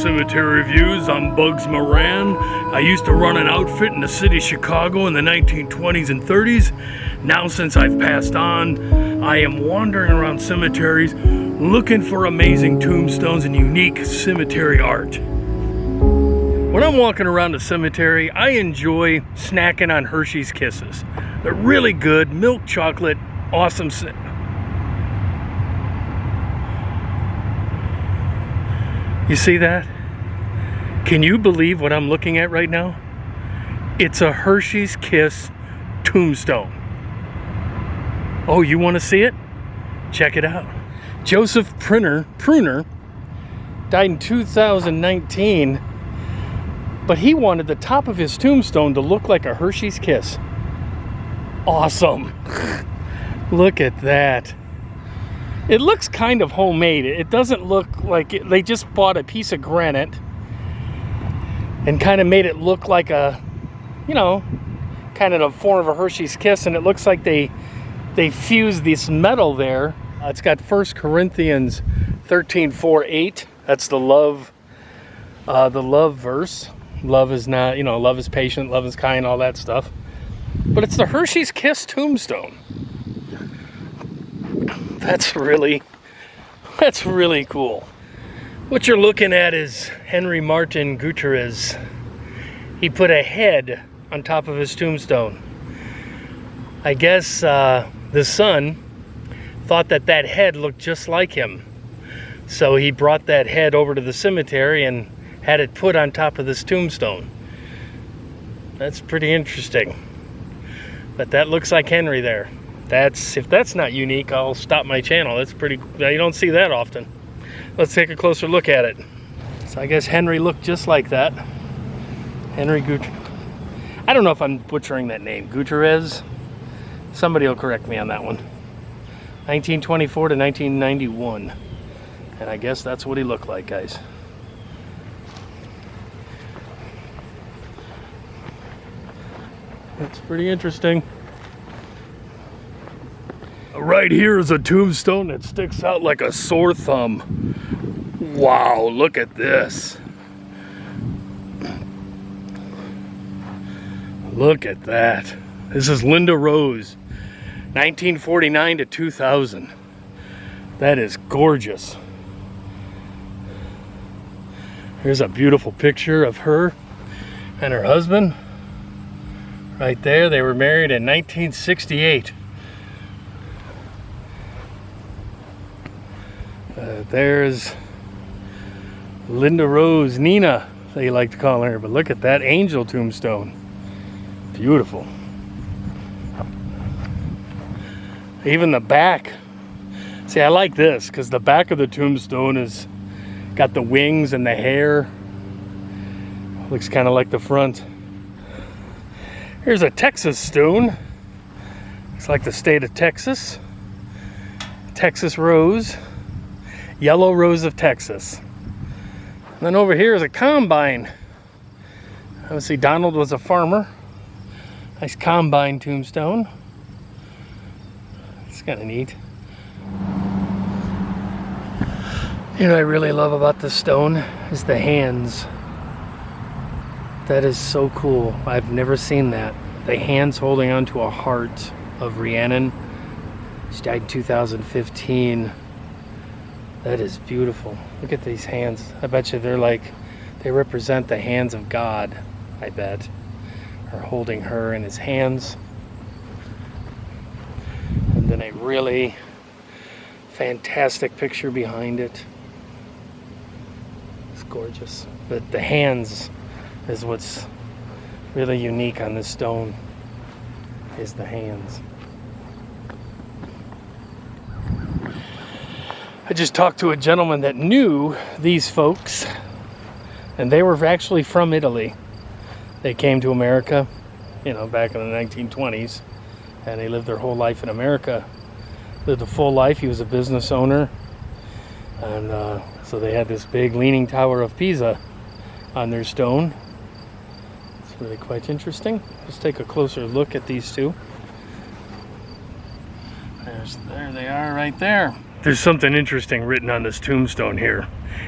Cemetery Reviews. I'm Bugs Moran. I used to run an outfit in the city of Chicago in the 1920s and 30s. Now, since I've passed on, I am wandering around cemeteries looking for amazing tombstones and unique cemetery art. When I'm walking around a cemetery, I enjoy snacking on Hershey's Kisses. They're really good, milk chocolate, awesome. You see that? Can you believe what I'm looking at right now? It's a Hershey's Kiss tombstone. Oh, you want to see it? Check it out. Joseph Pruner died in 2019, but he wanted the top of his tombstone to look like a Hershey's Kiss. Awesome. Look at that. It looks kind of homemade. It doesn't look like they just bought a piece of granite and kind of made it look like a, you know, kind of the form of a Hershey's Kiss, and it looks like they fused this metal there. It's got 1 Corinthians 13:4-8. That's the love verse. Love is not, you know, love is patient, love is kind, all that stuff. But it's the Hershey's Kiss tombstone. That's really cool. What you're looking at is Henry Martin Gutierrez. He put a head on top of his tombstone. I guess the son thought that head looked just like him. So he brought that head over to the cemetery and had it put on top of this tombstone. That's pretty interesting. But that looks like Henry there. If that's not unique, I'll stop my channel. That's pretty, you don't see that often. Let's take a closer look at it. So I guess Henry looked just like that. Henry Gutierrez. I don't know if I'm butchering that name. Gutierrez? Somebody will correct me on that one. 1924 to 1991. And I guess that's what he looked like, guys. That's pretty interesting. Right here is a tombstone that sticks out like a sore thumb. Wow, look at this. Look at that. This is Linda Rose, 1949 to 2000. That is gorgeous. Here's a beautiful picture of her and her husband. Right there, they were married in 1968. There's Linda Rose, Nina, they like to call her, but look at that angel tombstone. Beautiful. Even the back. See, I like this because the back of the tombstone is got the wings and the hair. Looks kind of like the front. Here's a Texas stone. Looks like the state of Texas. Texas rose. Yellow rose of Texas. And then over here is a combine. Obviously Donald was a farmer. Nice combine tombstone. It's kind of neat. You know what I really love about this stone is the hands. That is so cool. I've never seen that. The hands holding onto a heart of Rhiannon. She died in 2015. That is beautiful. Look at these hands. I bet you they represent the hands of God, I bet. Or holding her in his hands. And then a really fantastic picture behind it. It's gorgeous. But the hands is what's really unique on this stone, is the hands. I just talked to a gentleman that knew these folks, and they were actually from Italy. They came to America, you know, back in the 1920s, and they lived their whole life in America. Lived a full life. He was a business owner, and so they had this big leaning tower of Pisa on their stone. It's really quite interesting. Let's take a closer look at these two. There they are right there. There's something interesting written on this tombstone here.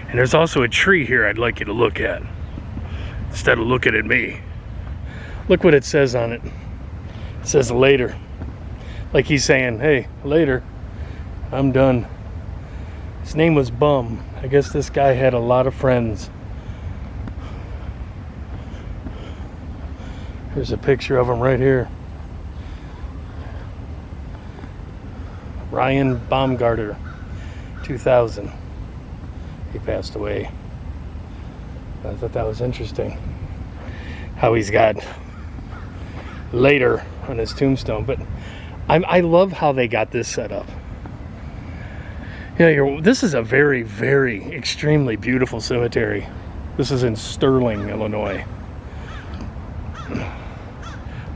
And there's also a tree here I'd like you to look at, instead of looking at me. Look what it says on it. It says later. Like he's saying, hey, later, I'm done. His name was Bum. I guess this guy had a lot of friends. Here's a picture of him right here. Ryan Baumgarter, 2000. He passed away. I thought that was interesting. How he's got later on his tombstone. But I love how they got this set up. Yeah, this is a very, very, extremely beautiful cemetery. This is in Sterling, Illinois.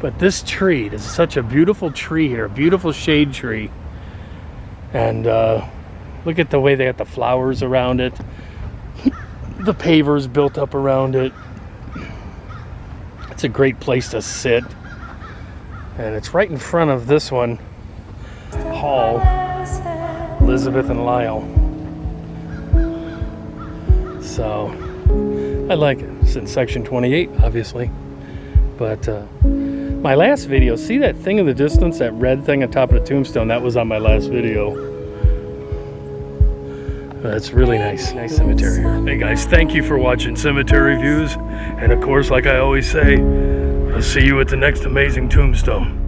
But this tree, this is such a beautiful tree here, a beautiful shade tree. And look at the way they got the flowers around it. The pavers built up around it. It's a great place to sit. And it's right in front of this one, Hall, Elizabeth and Lyle. So, I like it. It's in section 28, obviously. But my last video, see that thing in the distance, that red thing on top of the tombstone? That was on my last video. That's really nice. Nice cemetery here. Hey guys, thank you for watching Cemetery Views. And of course, like I always say, I'll see you at the next amazing tombstone.